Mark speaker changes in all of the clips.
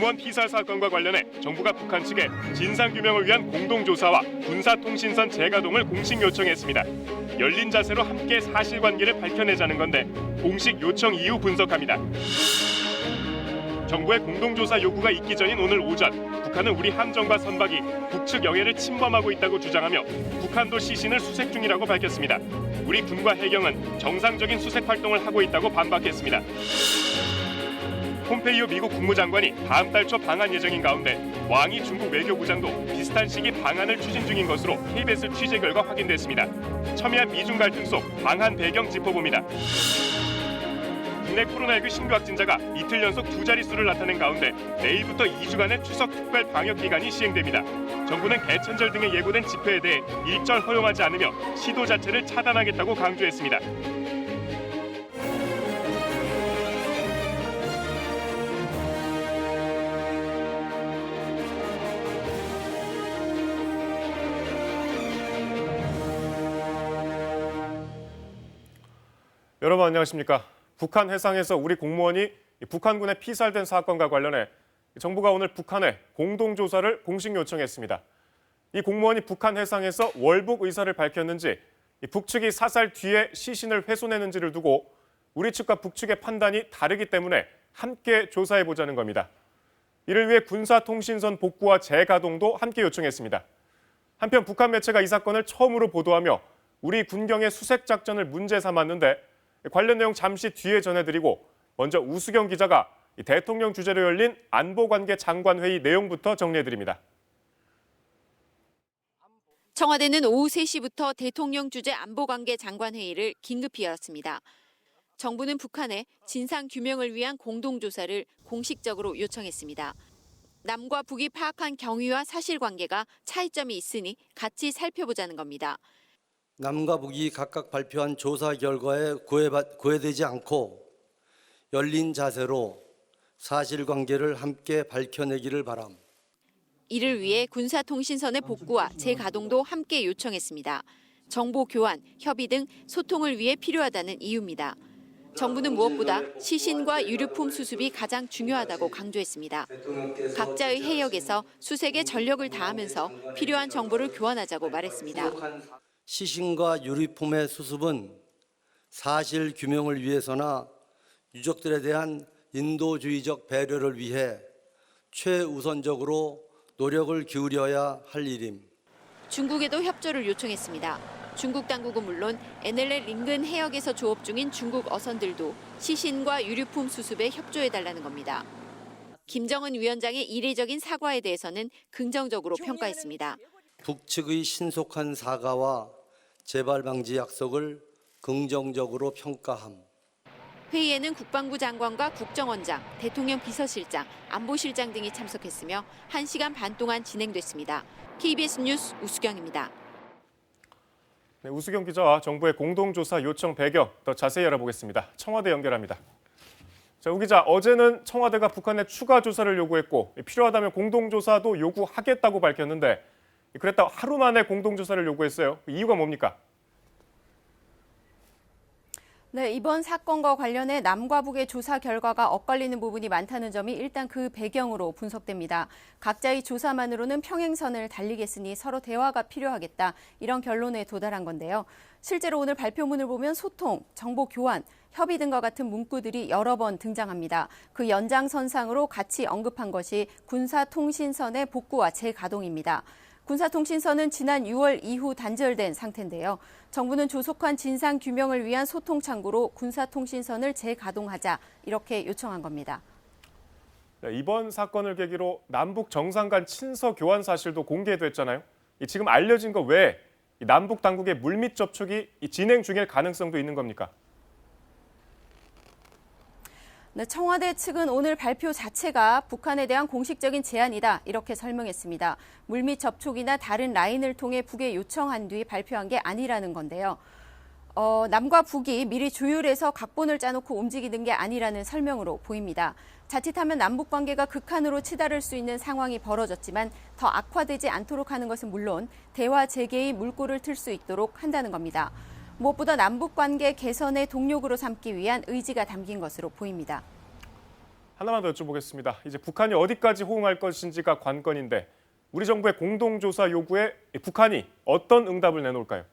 Speaker 1: 공무원 피살 사건과 관련해 정부가 북한 측에 진상규명을 위한 공동조사와 군사통신선 재가동을 공식 요청했습니다. 열린 자세로 함께 사실관계를 밝혀내자는 건데 공식 요청 이후 분석합니다. 정부의 공동조사 요구가 있기 전인 오늘 오전, 북한은 우리 함정과 선박이 북측 영해를 침범하고 있다고 주장하며 북한도 시신을 수색 중이라고 밝혔습니다. 우리 군과 해경은 정상적인 수색 활동을 하고 있다고 반박했습니다. 폼페이오 미국 국무장관이 다음 달 초 방한 예정인 가운데 왕이 중국 외교부장도 비슷한 시기 방한을 추진 중인 것으로 KBS 취재 결과 확인됐습니다. 첨예한 미중 갈등 속 방한 배경 짚어봅니다. 국내 코로나19 신규 확진자가 이틀 연속 두 자릿수를 나타낸 가운데 내일부터 2주간의 추석 특별 방역 기간이 시행됩니다. 정부는 개천절 등에 예고된 집회에 대해 일절 허용하지 않으며 시도 자체를 차단하겠다고 강조했습니다.
Speaker 2: 여러분 안녕하십니까? 북한 해상에서 우리 공무원이 북한군에 피살된 사건과 관련해 정부가 오늘 북한에 공동조사를 공식 요청했습니다. 이 공무원이 북한 해상에서 월북 의사를 밝혔는지 북측이 사살 뒤에 시신을 훼손했는지를 두고 우리 측과 북측의 판단이 다르기 때문에 함께 조사해보자는 겁니다. 이를 위해 군사통신선 복구와 재가동도 함께 요청했습니다. 한편 북한 매체가 이 사건을 처음으로 보도하며 우리 군경의 수색 작전을 문제 삼았는데 관련 내용 잠시 뒤에 전해드리고 먼저 우수경 기자가 대통령 주재로 열린 안보관계 장관회의 내용부터 정리해드립니다.
Speaker 3: 청와대는 오후 3시부터 대통령 주재 안보관계 장관회의를 긴급히 열었습니다. 정부는 북한에 진상규명을 위한 공동조사를 공식적으로 요청했습니다. 남과 북이 파악한 경위와 사실관계가 차이점이 있으니 같이 살펴보자는 겁니다.
Speaker 4: 남과 북이 각각 발표한 조사 결과에 구애되지 않고 열린 자세로 사실관계를 함께 밝혀내기를 바람.
Speaker 3: 이를 위해 군사통신선의 복구와 재가동도 함께 요청했습니다. 정보 교환, 협의 등 소통을 위해 필요하다는 이유입니다. 정부는 무엇보다 시신과 유류품 수습이 가장 중요하다고 강조했습니다. 각자의 해역에서 수색에 전력을 다하면서 필요한 정보를 교환하자고 말했습니다.
Speaker 4: 시신과 유류품의 수습은 사실 규명을 위해서나 유족들에 대한 인도주의적 배려를 위해 최우선적으로 노력을 기울여야 할 일임.
Speaker 3: 중국에도 협조를 요청했습니다. 중국 당국은 물론 NLL 인근 해역에서 조업 중인 중국 어선들도 시신과 유류품 수습에 협조해달라는 겁니다. 김정은 위원장의 이례적인 사과에 대해서는 긍정적으로 평가했습니다.
Speaker 4: 북측의 신속한 사과와 재발 방지 약속을 긍정적으로 평가함.
Speaker 3: 회의에는 국방부 장관과 국정원장, 대통령 비서실장, 안보실장 등이 참석했으며 1시간 반 동안 진행됐습니다. KBS 뉴스 우수경입니다.
Speaker 2: 네, 우수경 기자와 정부의 공동조사 요청 배경 더 자세히 알아보겠습니다. 청와대 연결합니다. 자, 우 기자, 어제는 청와대가 북한에 추가 조사를 요구했고 필요하다면 공동조사도 요구하겠다고 밝혔는데 그랬다 하루 만에 공동조사를 요구했어요. 이유가 뭡니까?
Speaker 5: 네, 이번 사건과 관련해 남과 북의 조사 결과가 엇갈리는 부분이 많다는 점이 일단 그 배경으로 분석됩니다. 각자의 조사만으로는 평행선을 달리겠으니 서로 대화가 필요하겠다. 이런 결론에 도달한 건데요. 실제로 오늘 발표문을 보면 소통, 정보 교환, 협의 등과 같은 문구들이 여러 번 등장합니다. 그 연장선상으로 같이 언급한 것이 군사통신선의 복구와 재가동입니다. 군사통신선은 지난 6월 이후 단절된 상태인데요. 정부는 조속한 진상규명을 위한 소통창구로 군사통신선을 재가동하자 이렇게 요청한 겁니다.
Speaker 2: 네, 이번 사건을 계기로 남북 정상 간 친서 교환 사실도 공개됐잖아요. 지금 알려진 거 외에 남북 당국의 물밑 접촉이 진행 중일 가능성도 있는 겁니까?
Speaker 5: 네, 청와대 측은 오늘 발표 자체가 북한에 대한 공식적인 제안이다 이렇게 설명했습니다. 물밑 접촉이나 다른 라인을 통해 북에 요청한 뒤 발표한 게 아니라는 건데요. 남과 북이 미리 조율해서 각본을 짜놓고 움직이는 게 아니라는 설명으로 보입니다. 자칫하면 남북 관계가 극한으로 치달을 수 있는 상황이 벌어졌지만 더 악화되지 않도록 하는 것은 물론 대화 재개의 물꼬를 틀 수 있도록 한다는 겁니다. 무엇보다 남북 관계 개선의 동력으로 삼기 위한 의지가 담긴 것으로 보입니다.
Speaker 2: 하나만 더 여쭤보겠습니다. 이제 북한이 어디까지 호응할 것인지가 관건인데 우리 정부의 공동조사 요구에 북한이 어떤 응답을 내놓을까요?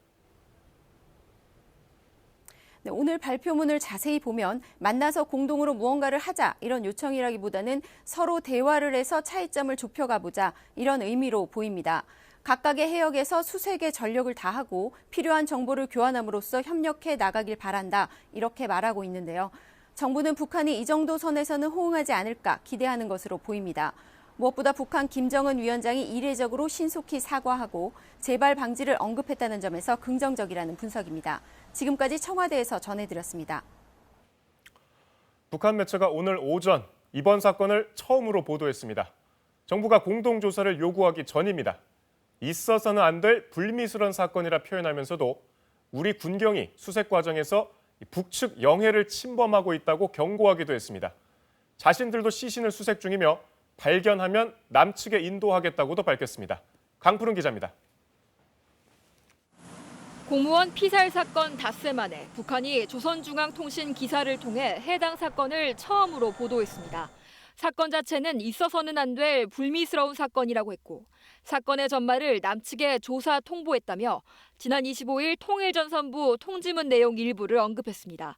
Speaker 5: 네, 오늘 발표문을 자세히 보면 만나서 공동으로 무언가를 하자 이런 요청이라기보다는 서로 대화를 해서 차이점을 좁혀가보자 이런 의미로 보입니다. 각각의 해역에서 수색에 전력을 다하고 필요한 정보를 교환함으로써 협력해 나가길 바란다 이렇게 말하고 있는데요. 정부는 북한이 이 정도 선에서는 호응하지 않을까 기대하는 것으로 보입니다. 무엇보다 북한 김정은 위원장이 이례적으로 신속히 사과하고 재발 방지를 언급했다는 점에서 긍정적이라는 분석입니다. 지금까지 청와대에서 전해드렸습니다.
Speaker 2: 북한 매체가 오늘 오전 이번 사건을 처음으로 보도했습니다. 정부가 공동조사를 요구하기 전입니다. 있어서는 안 될 불미스러운 사건이라 표현하면서도 우리 군경이 수색 과정에서 북측 영해를 침범하고 있다고 경고하기도 했습니다. 자신들도 시신을 수색 중이며 발견하면 남측에 인도하겠다고도 밝혔습니다. 강푸른 기자입니다.
Speaker 6: 공무원 피살 사건 닷새 만에 북한이 조선중앙통신 기사를 통해 해당 사건을 처음으로 보도했습니다. 사건 자체는 있어서는 안 될 불미스러운 사건이라고 했고 사건의 전말을 남측에 조사 통보했다며 지난 25일 통일전선부 통지문 내용 일부를 언급했습니다.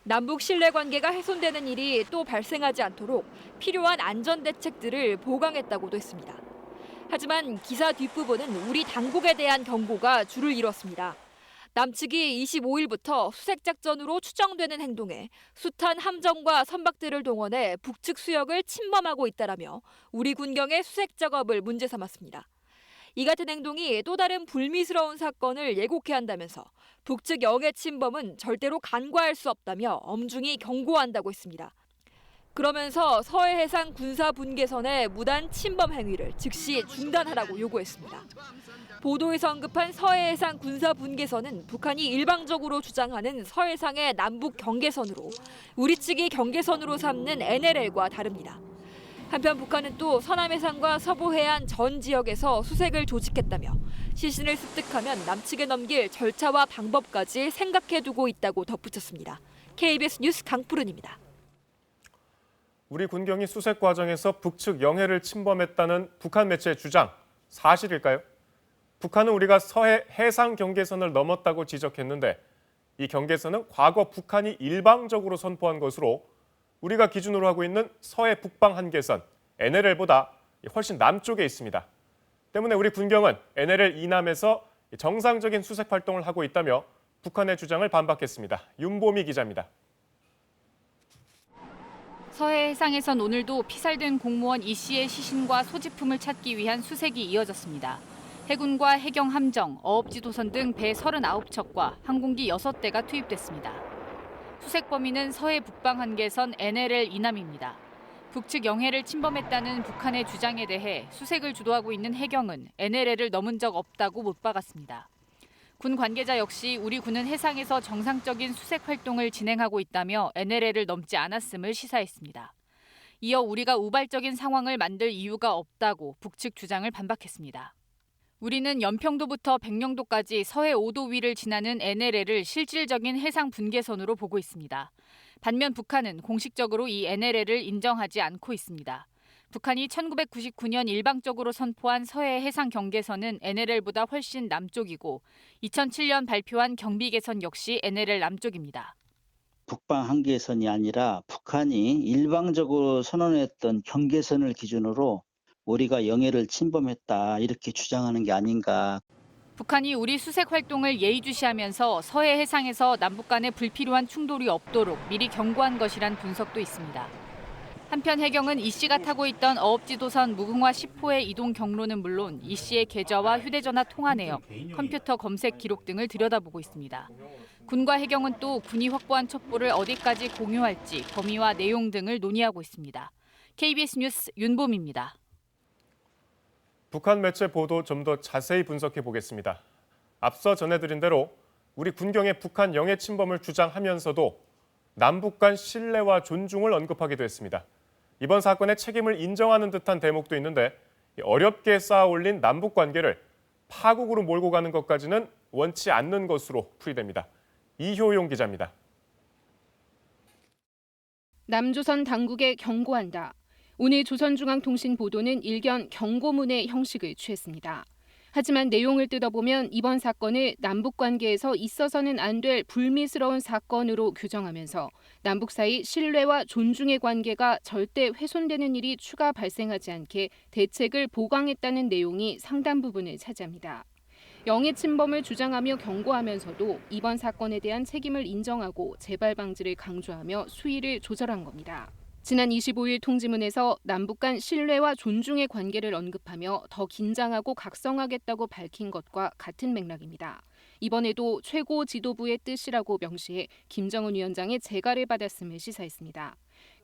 Speaker 6: 남북 신뢰관계가 훼손되는 일이 또 발생하지 않도록 필요한 안전대책들을 보강했다고도 했습니다. 하지만 기사 뒷부분은 우리 당국에 대한 경고가 줄을 이뤘습니다. 남측이 25일부터 수색작전으로 추정되는 행동에 숱한 함정과 선박들을 동원해 북측 수역을 침범하고 있다라며 우리 군경의 수색 작업을 문제 삼았습니다. 이 같은 행동이 또 다른 불미스러운 사건을 예고케 한다면서 북측 영해 침범은 절대로 간과할 수 없다며 엄중히 경고한다고 했습니다. 그러면서 서해해상 군사분계선의 무단 침범 행위를 즉시 중단하라고 요구했습니다. 보도에서 언급한 서해해상 군사분계선은 북한이 일방적으로 주장하는 서해상의 남북 경계선으로 우리 측이 경계선으로 삼는 NLL과 다릅니다. 한편 북한은 또 서남해상과 서부해안 전 지역에서 수색을 조직했다며 시신을 습득하면 남측에 넘길 절차와 방법까지 생각해두고 있다고 덧붙였습니다. KBS 뉴스 강푸른입니다.
Speaker 2: 우리 군경이 수색 과정에서 북측 영해를 침범했다는 북한 매체의 주장, 사실일까요? 북한은 우리가 서해 해상 경계선을 넘었다고 지적했는데 이 경계선은 과거 북한이 일방적으로 선포한 것으로 우리가 기준으로 하고 있는 서해 북방 한계선 NLL보다 훨씬 남쪽에 있습니다. 때문에 우리 군경은 NLL 이남에서 정상적인 수색 활동을 하고 있다며 북한의 주장을 반박했습니다. 윤보미 기자입니다.
Speaker 7: 서해 해상에선 오늘도 피살된 공무원 이 씨의 시신과 소지품을 찾기 위한 수색이 이어졌습니다. 해군과 해경 함정, 어업지도선 등 배 39척과 항공기 6대가 투입됐습니다. 수색 범위는 서해 북방 한계선 NLL 이남입니다. 북측 영해를 침범했다는 북한의 주장에 대해 수색을 주도하고 있는 해경은 NLL을 넘은 적 없다고 못 박았습니다. 군 관계자 역시 우리 군은 해상에서 정상적인 수색 활동을 진행하고 있다며 NLL을 넘지 않았음을 시사했습니다. 이어 우리가 우발적인 상황을 만들 이유가 없다고 북측 주장을 반박했습니다. 우리는 연평도부터 백령도까지 서해 5도 위를 지나는 NLL을 실질적인 해상 분계선으로 보고 있습니다. 반면 북한은 공식적으로 이 NLL을 인정하지 않고 있습니다. 북한이 1999년 일방적으로 선포한 서해 해상 경계선은 NLL보다 훨씬 남쪽이고 2007년 발표한 경비계선 역시 NLL 남쪽입니다.
Speaker 8: 북방 한계선이 아니라 북한이 일방적으로 선언했던 경계선을 기준으로 우리가 영해를 침범했다 이렇게 주장하는 게 아닌가.
Speaker 7: 북한이 우리 수색 활동을 예의주시하면서 서해 해상에서 남북 간의 불필요한 충돌이 없도록 미리 경고한 것이란 분석도 있습니다. 한편 해경은 이 씨가 타고 있던 어업지도선 무궁화 10호의 이동 경로는 물론 이 씨의 계좌와 휴대전화 통화 내역, 컴퓨터 검색 기록 등을 들여다보고 있습니다. 군과 해경은 또 군이 확보한 첩보를 어디까지 공유할지 범위와 내용 등을 논의하고 있습니다. KBS 뉴스 윤봄입니다.
Speaker 2: 북한 매체 보도 좀 더 자세히 분석해 보겠습니다. 앞서 전해드린 대로 우리 군경의 북한 영해 침범을 주장하면서도 남북 간 신뢰와 존중을 언급하기도 했습니다. 이번 사건의 책임을 인정하는 듯한 대목도 있는데 어렵게 쌓아올린 남북 관계를 파국으로 몰고 가는 것까지는 원치 않는 것으로 풀이됩니다. 이효용 기자입니다.
Speaker 9: 남조선 당국에 경고한다. 오늘 조선중앙통신 보도는 일견 경고문의 형식을 취했습니다. 하지만 내용을 뜯어보면 이번 사건을 남북관계에서 있어서는 안 될 불미스러운 사건으로 규정하면서 남북 사이 신뢰와 존중의 관계가 절대 훼손되는 일이 추가 발생하지 않게 대책을 보강했다는 내용이 상당 부분을 차지합니다. 영해 침범을 주장하며 경고하면서도 이번 사건에 대한 책임을 인정하고 재발 방지를 강조하며 수위를 조절한 겁니다. 지난 25일 통지문에서 남북 간 신뢰와 존중의 관계를 언급하며 더 긴장하고 각성하겠다고 밝힌 것과 같은 맥락입니다. 이번에도 최고 지도부의 뜻이라고 명시해 김정은 위원장의 재가를 받았음을 시사했습니다.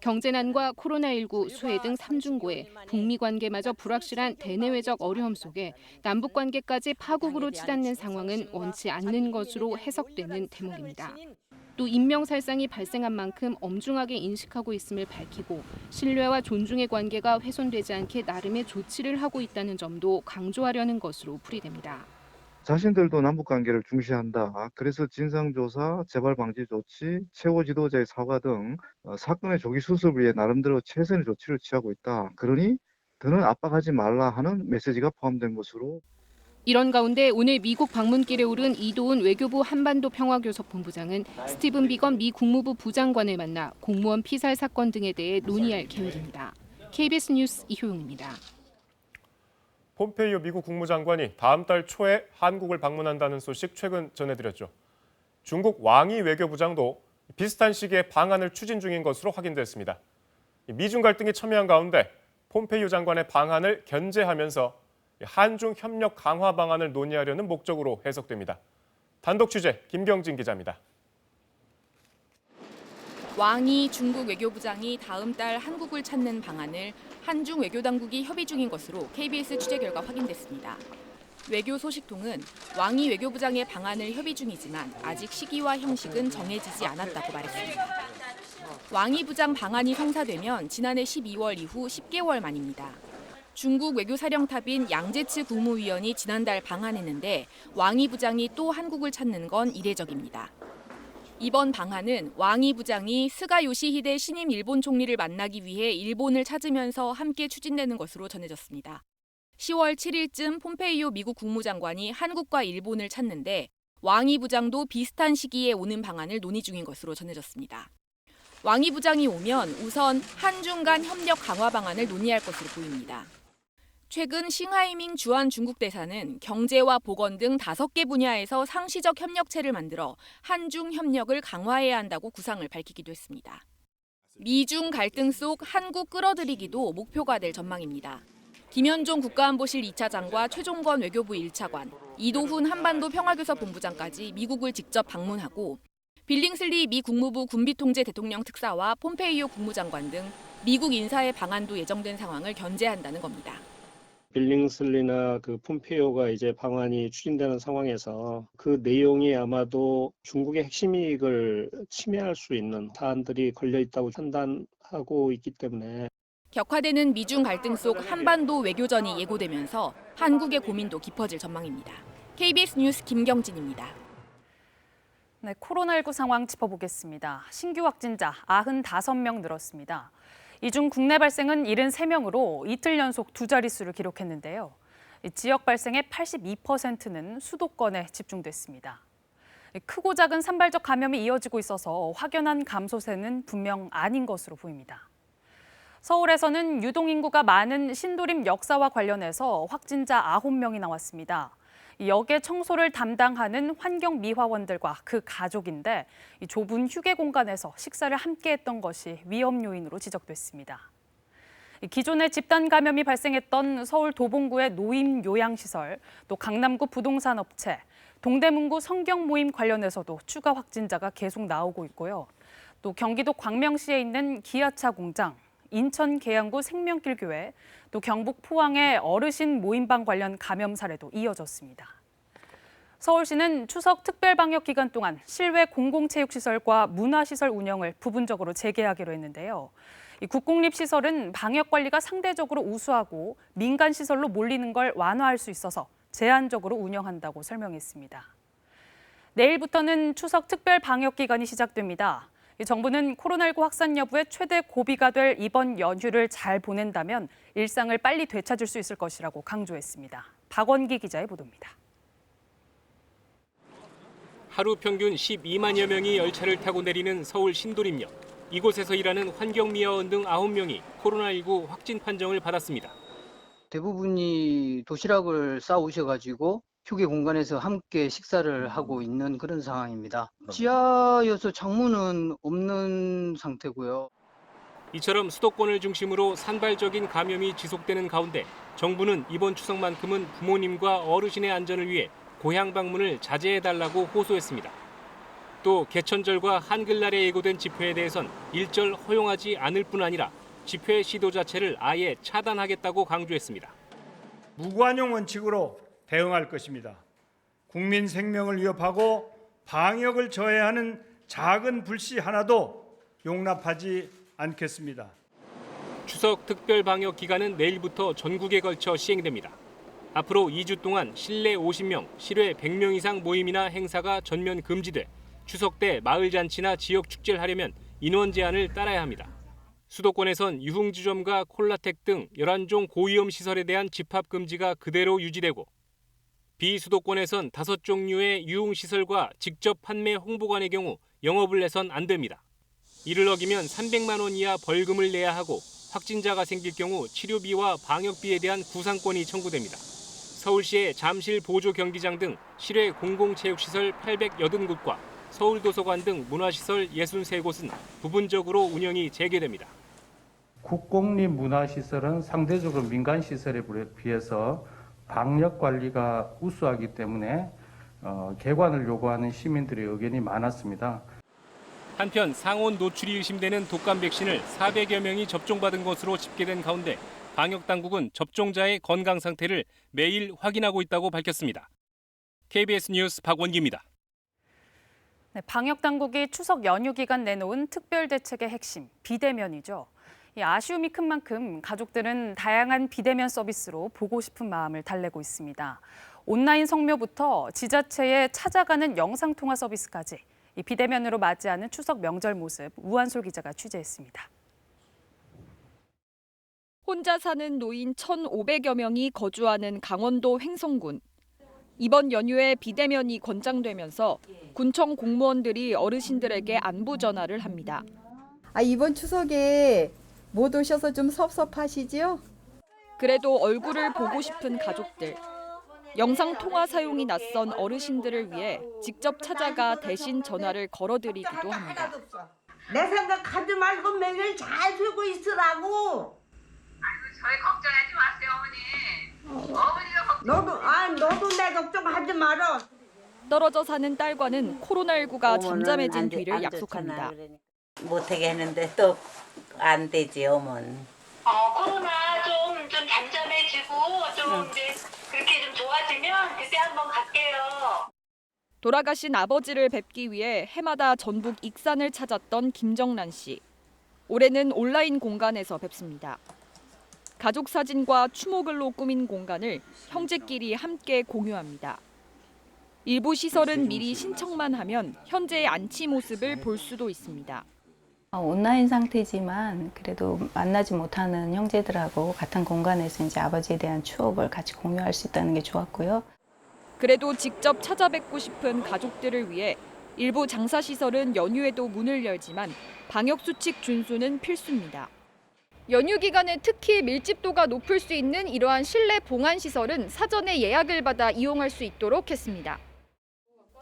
Speaker 9: 경제난과 코로나19, 수해 등 3중고에 북미 관계마저 불확실한 대내외적 어려움 속에 남북 관계까지 파국으로 치닫는 상황은 원치 않는 것으로 해석되는 대목입니다. 또 인명살상이 발생한 만큼 엄중하게 인식하고 있음을 밝히고 신뢰와 존중의 관계가 훼손되지 않게 나름의 조치를 하고 있다는 점도 강조하려는 것으로 풀이됩니다.
Speaker 10: 자신들도 남북관계를 중시한다. 그래서 진상조사, 재발방지 조치, 최고 지도자의 사과 등 사건의 조기 수습을 위해 나름대로 최선의 조치를 취하고 있다. 그러니 더는 압박하지 말라 하는 메시지가 포함된 것으로.
Speaker 9: 이런 가운데 오늘 미국 방문길에 오른 이도훈 외교부 한반도 평화교섭본부장은 스티븐 비건 미 국무부 부장관을 만나 공무원 피살 사건 등에 대해 논의할 계획입니다. KBS 뉴스 이효용입니다.
Speaker 2: 폼페이오 미국 국무장관이 다음 달 초에 한국을 방문한다는 소식 최근 전해드렸죠. 중국 왕이 외교부장도 비슷한 시기에 방안을 추진 중인 것으로 확인됐습니다. 미중 갈등이 첨예한 가운데 폼페이오 장관의 방안을 견제하면서 한중 협력 강화 방안을 논의하려는 목적으로 해석됩니다. 단독 취재 김경진 기자입니다.
Speaker 11: 왕이 중국 외교부장이 다음 달 한국을 찾는 방안을 한중 외교당국이 협의 중인 것으로 KBS 취재 결과 확인됐습니다. 외교 소식통은 왕이 외교부장의 방안을 협의 중이지만 아직 시기와 형식은 정해지지 않았다고 말했습니다. 왕이 부장 방안이 성사되면 지난해 12월 이후 10개월 만입니다. 중국 외교사령탑인 양제츠 국무위원이 지난달 방한했는데 왕이 부장이 또 한국을 찾는 건 이례적입니다. 이번 방한은 왕이 부장이 스가 요시히데 신임 일본 총리를 만나기 위해 일본을 찾으면서 함께 추진되는 것으로 전해졌습니다. 10월 7일쯤 폼페이오 미국 국무장관이 한국과 일본을 찾는데 왕이 부장도 비슷한 시기에 오는 방안을 논의 중인 것으로 전해졌습니다. 왕이 부장이 오면 우선 한중 간 협력 강화 방안을 논의할 것으로 보입니다. 최근 싱하이밍 주한 중국 대사는 경제와 보건 등 5개 분야에서 상시적 협력체를 만들어 한중 협력을 강화해야 한다고 구상을 밝히기도 했습니다. 미중 갈등 속 한국 끌어들이기도 목표가 될 전망입니다. 김현종 국가안보실 2차장과 최종건 외교부 1차관, 이도훈 한반도 평화교섭본부장까지 미국을 직접 방문하고 빌링슬리 미 국무부 군비통제 대통령 특사와 폼페이오 국무장관 등 미국 인사의 방한도 예정된 상황을 견제한다는 겁니다.
Speaker 12: 빌링슬리나 폼페이오가 이제 방안이 추진되는 상황에서 그 내용이 아마도 중국의 핵심 이익을 침해할 수 있는 사안들이 걸려 있다고 판단하고 있기 때문에
Speaker 11: 격화되는 미중 갈등 속 한반도 외교전이 예고되면서 한국의 고민도 깊어질 전망입니다. KBS 뉴스 김경진입니다.
Speaker 13: 네, 코로나19 상황 짚어보겠습니다. 신규 확진자 95명 늘었습니다. 이 중 국내 발생은 73명으로 이틀 연속 두 자릿수를 기록했는데요. 지역 발생의 82%는 수도권에 집중됐습니다. 크고 작은 산발적 감염이 이어지고 있어서 확연한 감소세는 분명 아닌 것으로 보입니다. 서울에서는 유동인구가 많은 신도림 역사와 관련해서 확진자 9명이 나왔습니다. 역의 청소를 담당하는 환경미화원들과 그 가족인데 좁은 휴게 공간에서 식사를 함께 했던 것이 위험 요인으로 지적됐습니다. 기존에 집단 감염이 발생했던 서울 도봉구의 노인 요양시설, 또 강남구 부동산 업체, 동대문구 성경 모임 관련해서도 추가 확진자가 계속 나오고 있고요. 또 경기도 광명시에 있는 기아차 공장, 인천 계양구 생명길교회, 또 경북 포항의 어르신 모임방 관련 감염 사례도 이어졌습니다. 서울시는 추석 특별방역 기간 동안 실외 공공체육시설과 문화시설 운영을 부분적으로 재개하기로 했는데요. 이 국공립시설은 방역 관리가 상대적으로 우수하고 민간시설로 몰리는 걸 완화할 수 있어서 제한적으로 운영한다고 설명했습니다. 내일부터는 추석 특별방역 기간이 시작됩니다. 정부는 코로나19 확산 여부에 최대 고비가 될 이번 연휴를 잘 보낸다면 일상을 빨리 되찾을 수 있을 것이라고 강조했습니다. 박원기 기자의 보도입니다.
Speaker 14: 하루 평균 12만여 명이 열차를 타고 내리는 서울 신도림역. 이곳에서 일하는 환경미화원 등 9명이 코로나19 확진 판정을 받았습니다.
Speaker 15: 대부분이 도시락을 싸오셔가지고 휴게 공간에서 함께 식사를 하고 있는 그런 상황입니다. 지하여서 창문은 없는 상태고요.
Speaker 14: 이처럼 수도권을 중심으로 산발적인 감염이 지속되는 가운데 정부는 이번 추석만큼은 부모님과 어르신의 안전을 위해 고향 방문을 자제해달라고 호소했습니다. 또 개천절과 한글날에 예고된 집회에 대해선 일절 허용하지 않을 뿐 아니라 집회 시도 자체를 아예 차단하겠다고 강조했습니다.
Speaker 16: 무관용 원칙으로 대응할 것입니다. 국민 생명을 위협하고 방역을 저해하는 작은 불씨 하나도 용납하지 않겠습니다.
Speaker 14: 추석 특별 방역 기간은 내일부터 전국에 걸쳐 시행됩니다. 앞으로 2주 동안 실내 50명, 실외 100명 이상 모임이나 행사가 전면 금지돼 추석 때 마을 잔치나 지역 축제를 하려면 인원 제한을 따라야 합니다. 수도권에선 유흥주점과 콜라텍 등 11종 고위험 시설에 대한 집합 금지가 그대로 유지되고 비수도권에선 5종류의 유흥시설과 직접 판매 홍보관의 경우 영업을 해선 안 됩니다. 이를 어기면 300만 원 이하 벌금을 내야 하고 확진자가 생길 경우 치료비와 방역비에 대한 구상권이 청구됩니다. 서울시의 잠실 보조 경기장 등 실외 공공체육시설 880곳과 서울도서관 등 문화시설 63곳은 부분적으로 운영이 재개됩니다.
Speaker 17: 국공립 문화시설은 상대적으로 민간시설에 비해서 방역관리가 우수하기 때문에 개관을 요구하는 시민들의 의견이 많았습니다.
Speaker 14: 한편 상온 노출이 의심되는 독감 백신을 400여 명이 접종받은 것으로 집계된 가운데 방역당국은 접종자의 건강 상태를 매일 확인하고 있다고 밝혔습니다. KBS 뉴스 박원기입니다.
Speaker 13: 네, 방역당국이 추석 연휴 기간 내놓은 특별대책의 핵심, 비대면이죠. 아쉬움이 큰 만큼 가족들은 다양한 비대면 서비스로 보고 싶은 마음을 달래고 있습니다. 온라인 성묘부터 지자체에 찾아가는 영상통화 서비스까지 이 비대면으로 맞이하는 추석 명절 모습 우한솔 기자가 취재했습니다.
Speaker 6: 혼자 사는 노인 1,500여 명이 거주하는 강원도 횡성군. 이번 연휴에 비대면이 권장되면서 군청 공무원들이 어르신들에게 안부 전화를 합니다.
Speaker 18: 이번 추석에 못 오셔서 좀 섭섭하시지요?
Speaker 6: 그래도 얼굴을 보고 싶은 가족들. 영상통화 사용이 낯선 어르신들을 위해 직접 찾아가 대신 전화를 걸어드리기도 합니다.
Speaker 19: 내 생각하지 말고 매일 잘 살고 있으라고.
Speaker 20: 저희 걱정하지 마세요, 어머니.
Speaker 19: 너도 내 걱정하지 마라.
Speaker 6: 떨어져 사는 딸과는 코로나19가 잠잠해진 뒤를 약속합니다.
Speaker 21: 못하게 했는데 또 안 되지, 어머니.
Speaker 20: 코로나 좀 잠잠해지고 좀 이제 그렇게 좀 좋아지면 그때 한번 갈게요.
Speaker 6: 돌아가신 아버지를 뵙기 위해 해마다 전북 익산을 찾았던 김정란 씨. 올해는 온라인 공간에서 뵙습니다. 가족 사진과 추모글로 꾸민 공간을 형제끼리 함께 공유합니다. 일부 시설은 미리 신청만 하면 현재의 안치 모습을 볼 수도 있습니다.
Speaker 22: 온라인 상태지만 그래도 만나지 못하는 형제들하고 같은 공간에서 이제 아버지에 대한 추억을 같이 공유할 수 있다는 게 좋았고요.
Speaker 6: 그래도 직접 찾아뵙고 싶은 가족들을 위해 일부 장사시설은 연휴에도 문을 열지만 방역수칙 준수는 필수입니다. 연휴 기간에 특히 밀집도가 높을 수 있는 이러한 실내 봉안시설은 사전에 예약을 받아 이용할 수 있도록 했습니다.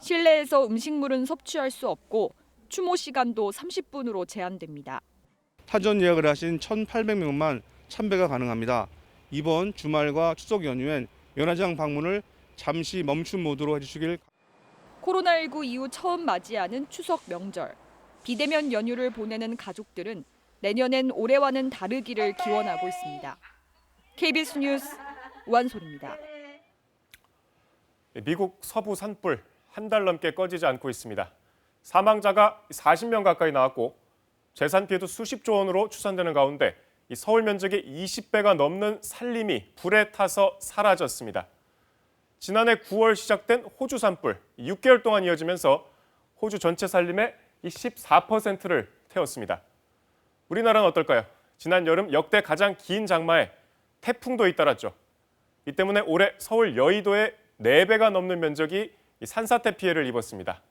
Speaker 6: 실내에서 음식물은 섭취할 수 없고 추모 시간도 30분으로 제한됩니다.
Speaker 23: 사전 예약을 하신 1,800명만 참배가 가능합니다. 이번 주말과 추석 연휴엔 연화장 방문을 잠시 멈춘 모드로 해주시길.
Speaker 6: 코로나19 이후 처음 맞이하는 추석 명절. 비대면 연휴를 보내는 가족들은 내년엔 올해와는 다르기를 기원하고 있습니다. KBS 뉴스 우한솔입니다.
Speaker 2: 미국 서부 산불 한 달 넘게 꺼지지 않고 있습니다. 사망자가 40명 가까이 나왔고 재산 피해도 수십조 원으로 추산되는 가운데 서울 면적의 20배가 넘는 산림이 불에 타서 사라졌습니다. 지난해 9월 시작된 호주 산불 6개월 동안 이어지면서 호주 전체 산림의 이 14%를 태웠습니다. 우리나라는 어떨까요? 지난 여름 역대 가장 긴 장마에 태풍도 잇따랐죠. 이 때문에 올해 서울 여의도의 4배가 넘는 면적이 산사태 피해를 입었습니다.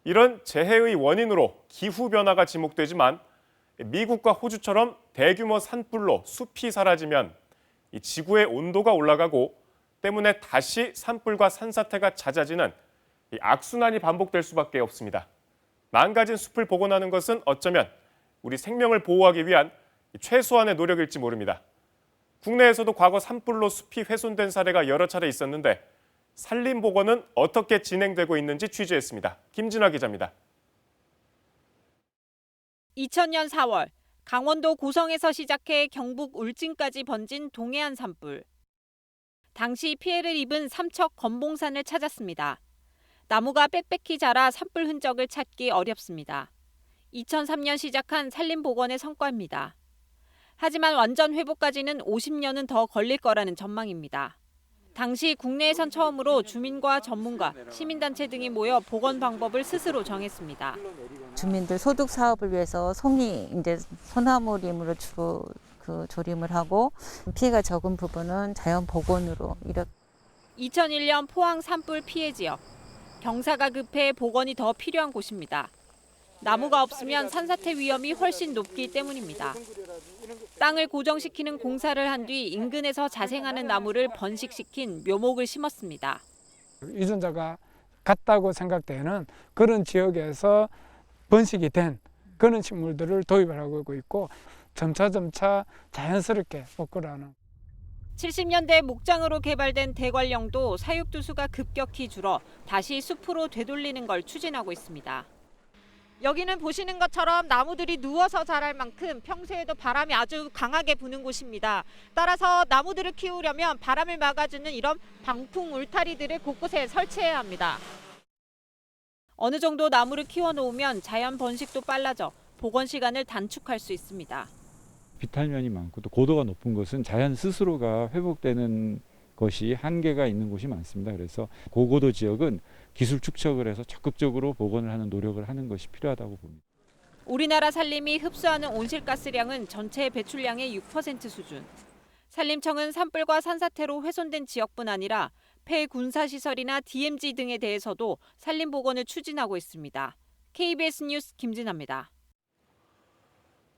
Speaker 2: 이런 재해의 원인으로 기후변화가 지목되지만 미국과 호주처럼 대규모 산불로 숲이 사라지면 이 지구의 온도가 올라가고 때문에 다시 산불과 산사태가 잦아지는 이 악순환이 반복될 수밖에 없습니다. 망가진 숲을 복원하는 것은 어쩌면 우리 생명을 보호하기 위한 최소한의 노력일지 모릅니다. 국내에서도 과거 산불로 숲이 훼손된 사례가 여러 차례 있었는데 산림복원은 어떻게 진행되고 있는지 취재했습니다. 김진아 기자입니다.
Speaker 1: 2000년 4월 강원도 고성에서 시작해 경북 울진까지 번진 동해안 산불. 당시 피해를 입은 삼척 건봉산을 찾았습니다. 나무가 빽빽히 자라 산불 흔적을 찾기 어렵습니다. 2003년 시작한 산림복원의 성과입니다. 하지만 완전 회복까지는 50년은 더 걸릴 거라는 전망입니다. 당시 국내에선 처음으로 주민과 전문가, 시민단체 등이 모여 복원 방법을 스스로 정했습니다.
Speaker 3: 주민들 소득 사업을 위해서 송이 이제 소나무림으로 주로 조림을 하고 피해가 적은 부분은 자연 복원으로 이렇게.
Speaker 1: 2001년 포항 산불 피해 지역. 경사가 급해 복원이 더 필요한 곳입니다. 나무가 없으면 산사태 위험이 훨씬 높기 때문입니다. 땅을 고정시키는 공사를 한 뒤 인근에서 자생하는 나무를 번식시킨 묘목을 심었습니다.
Speaker 4: 유전자가 같다고 생각되는 그런 지역에서 번식이 된 그런 식물들을 도입을 하고 있고 점차 자연스럽게 복구하는.
Speaker 1: 70년대 목장으로 개발된 대관령도 사육두수가 급격히 줄어 다시 숲으로 되돌리는 걸 추진하고 있습니다. 여기는 보시는 것처럼 나무들이 누워서 자랄 만큼 평소에도 바람이 아주 강하게 부는 곳입니다. 따라서 나무들을 키우려면 바람을 막아주는 이런 방풍 울타리들을 곳곳에 설치해야 합니다. 어느 정도 나무를 키워놓으면 자연 번식도 빨라져 복원 시간을 단축할 수 있습니다.
Speaker 24: 비탈면이 많고 또 고도가 높은 곳은 자연 스스로가 회복되는 것이 한계가 있는 곳이 많습니다. 그래서 고고도 지역은 기술 축적을 해서 적극적으로 복원을 하는 노력을 하는 것이 필요하다고 봅니다.
Speaker 1: 우리나라 산림이 흡수하는 온실가스량은 전체 배출량의 6% 수준. 산림청은 산불과 산사태로 훼손된 지역뿐 아니라 폐 군사시설이나 DMZ 등에 대해서도 산림 복원을 추진하고 있습니다. KBS 뉴스 김진아입니다.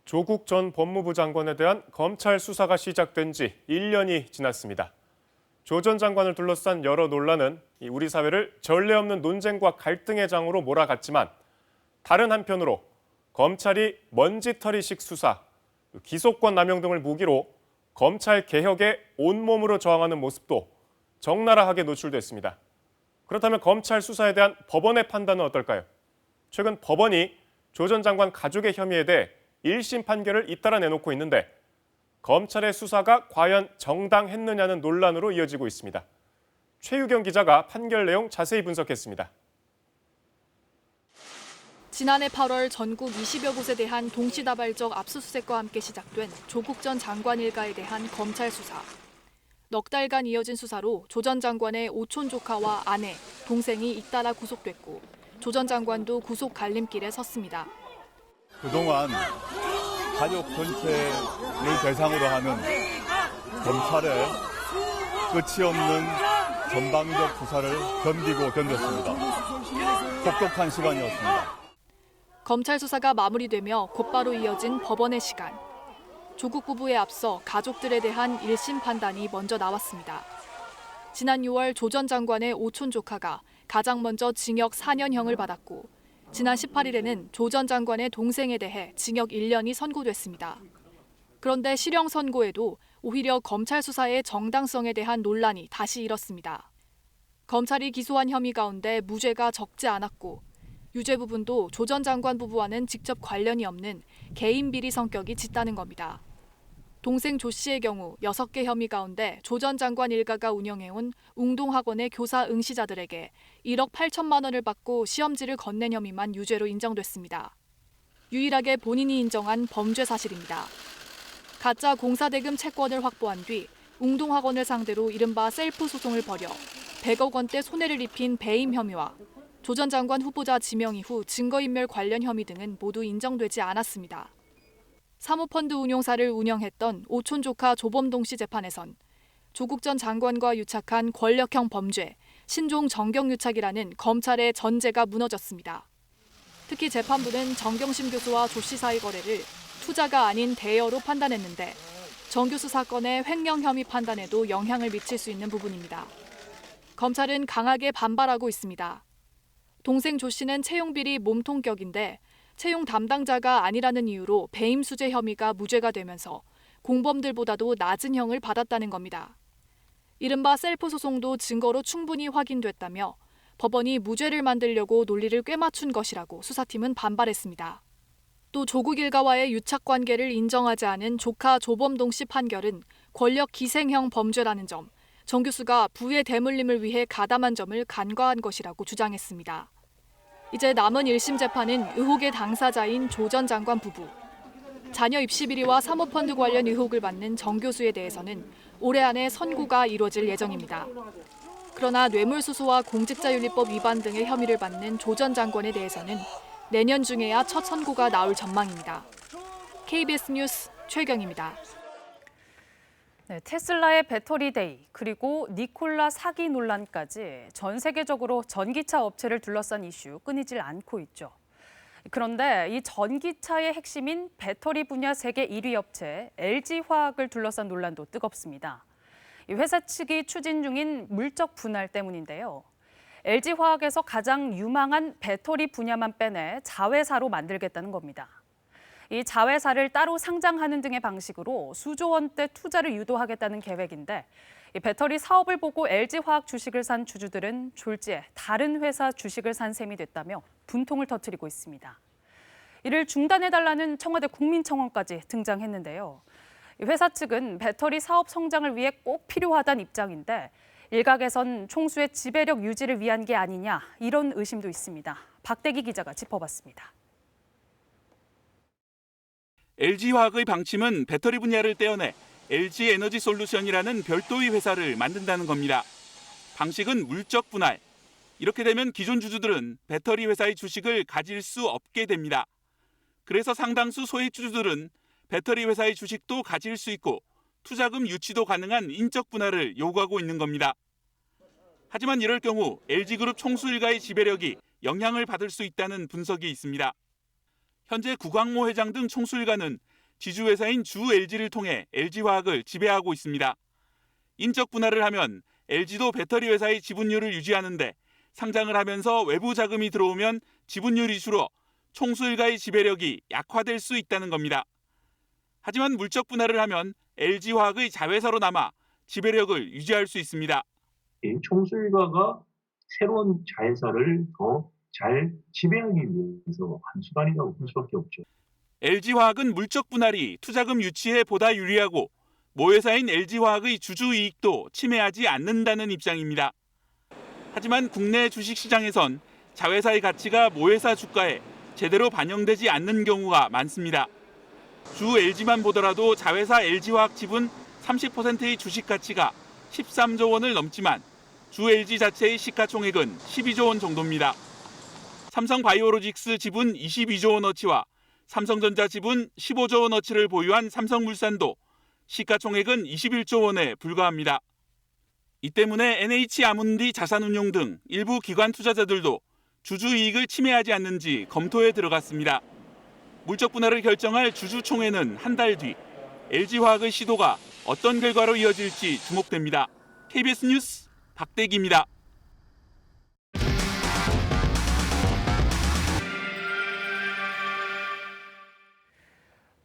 Speaker 2: 조국 전 법무부 장관에 대한 검찰 수사가 시작된 지 1년이 지났습니다. 조 전 장관을 둘러싼 여러 논란은 우리 사회를 전례 없는 논쟁과 갈등의 장으로 몰아갔지만 다른 한편으로 검찰이 먼지털이식 수사, 기소권 남용 등을 무기로 검찰 개혁에 온몸으로 저항하는 모습도 적나라하게 노출됐습니다. 그렇다면 검찰 수사에 대한 법원의 판단은 어떨까요? 최근 법원이 조 전 장관 가족의 혐의에 대해 1심 판결을 잇따라 내놓고 있는데 검찰의 수사가 과연 정당했느냐는 논란으로 이어지고 있습니다. 최유경 기자가 판결 내용 자세히 분석했습니다.
Speaker 6: 지난해 8월 전국 20여 곳에 대한 동시다발적 압수수색과 함께 시작된 조국 전 장관 일가에 대한 검찰 수사. 넉 달간 이어진 수사로 조 전 장관의 오촌 조카와 아내, 동생이 잇따라 구속됐고 조 전 장관도 구속 갈림길에 섰습니다.
Speaker 25: 그동안 가족 전체를 대상으로 하는 검찰의 끝이 없는 전방위적 수사를 견뎠습니다. 혹독한 시간이었습니다.
Speaker 6: 검찰 수사가 마무리되며 곧바로 이어진 법원의 시간. 조국 부부에 앞서 가족들에 대한 1심 판단이 먼저 나왔습니다. 지난 6월 조 전 장관의 오촌 조카가 가장 먼저 징역 4년형을 받았고 지난 18일에는 조 전 장관의 동생에 대해 징역 1년이 선고됐습니다. 그런데 실형 선고에도 오히려 검찰 수사의 정당성에 대한 논란이 다시 일었습니다. 검찰이 기소한 혐의 가운데 무죄가 적지 않았고 유죄 부분도 조 전 장관 부부와는 직접 관련이 없는 개인 비리 성격이 짙다는 겁니다. 동생 조 씨의 경우 6개 혐의 가운데 조 전 장관 일가가 운영해온 웅동학원의 교사 응시자들에게 1억 8천만 원을 받고 시험지를 건넨 혐의만 유죄로 인정됐습니다. 유일하게 본인이 인정한 범죄 사실입니다. 가짜 공사대금 채권을 확보한 뒤 웅동학원을 상대로 이른바 셀프 소송을 벌여 100억 원대 손해를 입힌 배임 혐의와 조 전 장관 후보자 지명 이후 증거인멸 관련 혐의 등은 모두 인정되지 않았습니다. 사모펀드 운용사를 운영했던 오촌 조카 조범동 씨 재판에선 조국 전 장관과 유착한 권력형 범죄, 신종 정경유착이라는 검찰의 전제가 무너졌습니다. 특히 재판부는 정경심 교수와 조 씨 사이 거래를 투자가 아닌 대여로 판단했는데 정 교수 사건의 횡령 혐의 판단에도 영향을 미칠 수 있는 부분입니다. 검찰은 강하게 반발하고 있습니다. 동생 조 씨는 채용 비리 몸통격인데 채용 담당자가 아니라는 이유로 배임 수재 혐의가 무죄가 되면서 공범들보다도 낮은 형을 받았다는 겁니다. 이른바 셀프 소송도 증거로 충분히 확인됐다며 법원이 무죄를 만들려고 논리를 꿰맞춘 것이라고 수사팀은 반발했습니다. 또 조국 일가와의 유착 관계를 인정하지 않은 조카 조범동 씨 판결은 권력 기생형 범죄라는 점, 정 교수가 부의 대물림을 위해 가담한 점을 간과한 것이라고 주장했습니다. 이제 남은 1심 재판은 의혹의 당사자인 조 전 장관 부부, 자녀 입시 비리와 사모펀드 관련 의혹을 받는 정 교수에 대해서는 올해 안에 선고가 이루어질 예정입니다. 그러나 뇌물수수와 공직자윤리법 위반 등의 혐의를 받는 조 전 장관에 대해서는 내년 중에야 첫 선고가 나올 전망입니다. KBS 뉴스 최경입니다.
Speaker 13: 네, 테슬라의 배터리 데이 그리고 니콜라 사기 논란까지 전 세계적으로 전기차 업체를 둘러싼 이슈 끊이질 않고 있죠. 그런데 이 전기차의 핵심인 배터리 분야 세계 1위 업체 LG화학을 둘러싼 논란도 뜨겁습니다. 이 회사 측이 추진 중인 물적 분할 때문인데요. LG화학에서 가장 유망한 배터리 분야만 빼내 자회사로 만들겠다는 겁니다. 이 자회사를 따로 상장하는 등의 방식으로 수조 원대 투자를 유도하겠다는 계획인데 이 배터리 사업을 보고 LG화학 주식을 산 주주들은 졸지에 다른 회사 주식을 산 셈이 됐다며 분통을 터뜨리고 있습니다. 이를 중단해달라는 청와대 국민청원까지 등장했는데요. 회사 측은 배터리 사업 성장을 위해 꼭 필요하다는 입장인데 일각에선 총수의 지배력 유지를 위한 게 아니냐 이런 의심도 있습니다. 박대기 기자가 짚어봤습니다.
Speaker 5: LG화학의 방침은 배터리 분야를 떼어내 LG에너지솔루션이라는 별도의 회사를 만든다는 겁니다. 방식은 물적 분할. 이렇게 되면 기존 주주들은 배터리 회사의 주식을 가질 수 없게 됩니다. 그래서 상당수 소액 주주들은 배터리 회사의 주식도 가질 수 있고 투자금 유치도 가능한 인적 분할을 요구하고 있는 겁니다. 하지만 이럴 경우 LG그룹 총수 일가의 지배력이 영향을 받을 수 있다는 분석이 있습니다. 현재 구광모 회장 등 총수 일가는 지주회사인 주 LG를 통해 LG화학을 지배하고 있습니다. 인적 분할을 하면 LG도 배터리 회사의 지분율을 유지하는데 상장을 하면서 외부 자금이 들어오면 지분율이 줄어 총수 일가의 지배력이 약화될 수 있다는 겁니다. 하지만 물적 분할을 하면 LG화학의 자회사로 남아 지배력을 유지할 수 있습니다.
Speaker 7: 총수 일가가 새로운 자회사를 더 잘 지배하기 위해서 한 수단이라고 볼 수밖에 없죠.
Speaker 5: LG화학은 물적 분할이 투자금 유치에 보다 유리하고 모회사인 LG화학의 주주 이익도 침해하지 않는다는 입장입니다. 하지만 국내 주식시장에선 자회사의 가치가 모회사 주가에 제대로 반영되지 않는 경우가 많습니다. 주 LG만 보더라도 자회사 LG화학 지분 30%의 주식 가치가 13조 원을 넘지만 주 LG 자체의 시가총액은 12조 원 정도입니다. 삼성바이오로직스 지분 22조 원어치와 삼성전자 지분 15조 원어치를 보유한 삼성물산도 시가총액은 21조 원에 불과합니다. 이 때문에 NH아무ndi 자산운용 등 일부 기관 투자자들도 주주 이익을 침해하지 않는지 검토에 들어갔습니다. 물적 분할을 결정할 주주총회는 한 달 뒤 LG화학의 시도가 어떤 결과로 이어질지 주목됩니다. KBS 뉴스 박대기입니다.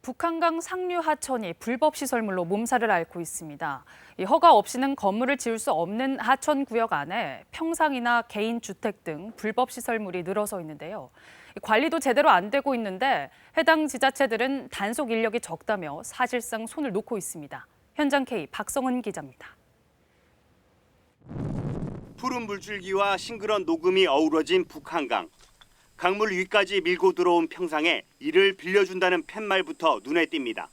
Speaker 13: 북한강 상류 하천이 불법 시설물로 몸살을 앓고 있습니다. 이 허가 없이는 건물을 지을 수 없는 하천 구역 안에 평상이나 개인 주택 등 불법 시설물이 늘어서 있는데요. 관리도 제대로 안 되고 있는데 해당 지자체들은 단속 인력이 적다며 사실상 손을 놓고 있습니다. 현장 K 박성은 기자입니다.
Speaker 8: 푸른 물줄기와 싱그런 녹음이 어우러진 북한강. 강물 위까지 밀고 들어온 평상에 이를 빌려준다는 팻말부터 눈에 띕니다.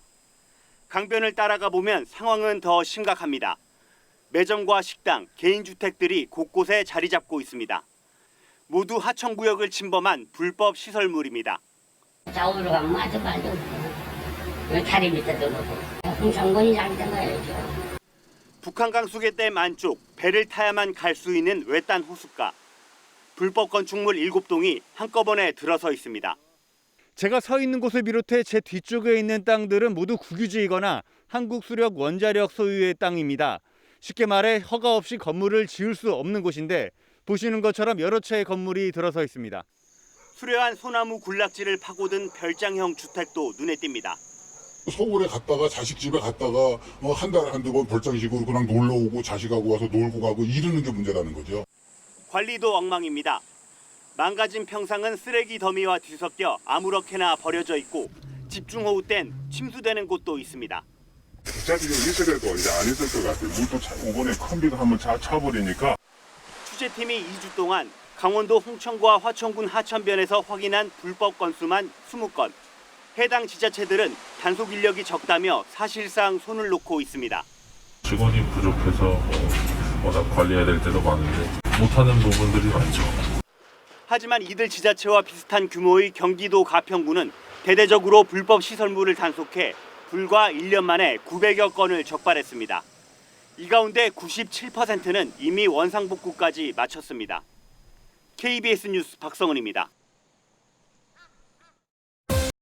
Speaker 8: 강변을 따라가 보면 상황은 더 심각합니다. 매점과 식당, 개인주택들이 곳곳에 자리 잡고 있습니다. 모두 하천구역을 침범한 불법 시설물입니다.
Speaker 9: 좌우로 가면 아주 빨리 다리 밑에도 놓고 정권이 잘못된 거예요.
Speaker 8: 북한강 수계댐 안쪽 배를 타야만 갈 수 있는 외딴 호숫가. 불법 건축물 7동이 한꺼번에 들어서 있습니다.
Speaker 10: 제가 서 있는 곳을 비롯해 제 뒤쪽에 있는 땅들은 모두 국유지이거나 한국수력 원자력 소유의 땅입니다. 쉽게 말해 허가 없이 건물을 지을 수 없는 곳인데 보시는 것처럼 여러 채의 건물이 들어서 있습니다.
Speaker 8: 수려한 소나무 군락지를 파고든 별장형 주택도 눈에 띕니다.
Speaker 11: 서울에 갔다가 자식 집에 갔다가 한 달에 한두 번 별장식으로 그냥 놀러 오고 자식하고 와서 놀고 가고 이러는 게 문제라는 거죠.
Speaker 8: 관리도 엉망입니다. 망가진 평상은 쓰레기 더미와 뒤섞여 아무렇게나 버려져 있고 집중호우 땐 침수되는 곳도 있습니다.
Speaker 11: 주차지가 있어도 이제 안 있을 것 같아요. 물도 이번에 큰 비가 한번 차버리니까.
Speaker 8: 취재팀이 2주 동안 강원도 홍천과 화천군 하천변에서 확인한 불법 건수만 20건. 해당 지자체들은 단속 인력이 적다며 사실상 손을 놓고 있습니다.
Speaker 12: 직원이 부족해서 워낙 관리해야 될 때도 많은데 못하는 부분들이 많죠.
Speaker 8: 하지만 이들 지자체와 비슷한 규모의 경기도 가평군은 대대적으로 불법 시설물을 단속해 불과 1년 만에 900여 건을 적발했습니다. 이 가운데 97%는 이미 원상복구까지 마쳤습니다. KBS 뉴스 박성은입니다.